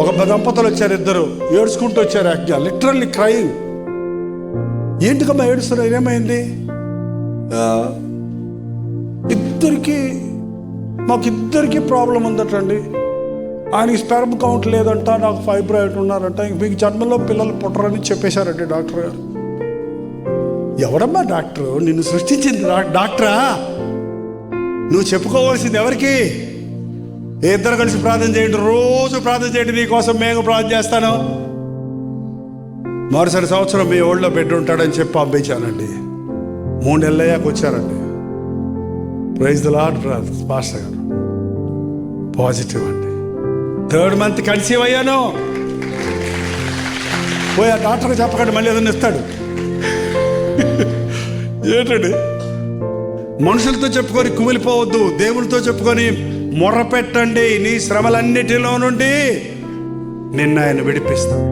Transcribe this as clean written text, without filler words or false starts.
ఒక దంపతులు వచ్చారు, ఇద్దరు ఏడ్చుకుంటూ వచ్చారు, లిటరల్లీ క్రయింగ్. ఏంటికమ్మా ఏడుస్తున్నారు, ఏమైంది? మాకిద్దరికి ప్రాబ్లం ఉందటండి. ఆయనకి స్పెర్మ్ కౌంట్ లేదంట, నాకు ఫైబ్రాయిడ్ ఉన్నారంట, మీకు జన్మలో పిల్లలు పుట్టరని చెప్పేశారండి డాక్టర్ గారు. ఎవడమ్మా డాక్టరు? నిన్ను సృష్టించింది డాక్టరా? నువ్వు చెప్పుకోవాల్సింది ఎవరికి? ఇద్దరు కలిసి ప్రార్థన చేయండి, రోజు ప్రార్థన చేయండి, నీకోసం మేము ప్రార్థన చేస్తాను. మరుసటి సంవత్సరం మీ ఓళ్ళో బిడ్డ ఉంటాడని చెప్పి పంపించానండి. 3 నెలలు అయ్యాక వచ్చారండి. ప్రైజ్ ద లార్డ్ పాస్టర్ గారు, పాజిటివ్ అండి. 3rd మంత్ కన్సీవ్ అయ్యాను. పోయి ఆ డాక్టర్కి చెప్పకండి, మళ్ళీ ఏదైనా ఇస్తాడు. ఏంటండి, మనుషులతో చెప్పుకొని కుమిలిపోవద్దు, దేవునితో చెప్పుకొని మొర్రపెట్టండి. నీ శ్రమలన్నిటిలో నుండి నిన్న ఆయన విడిపిస్తాడు.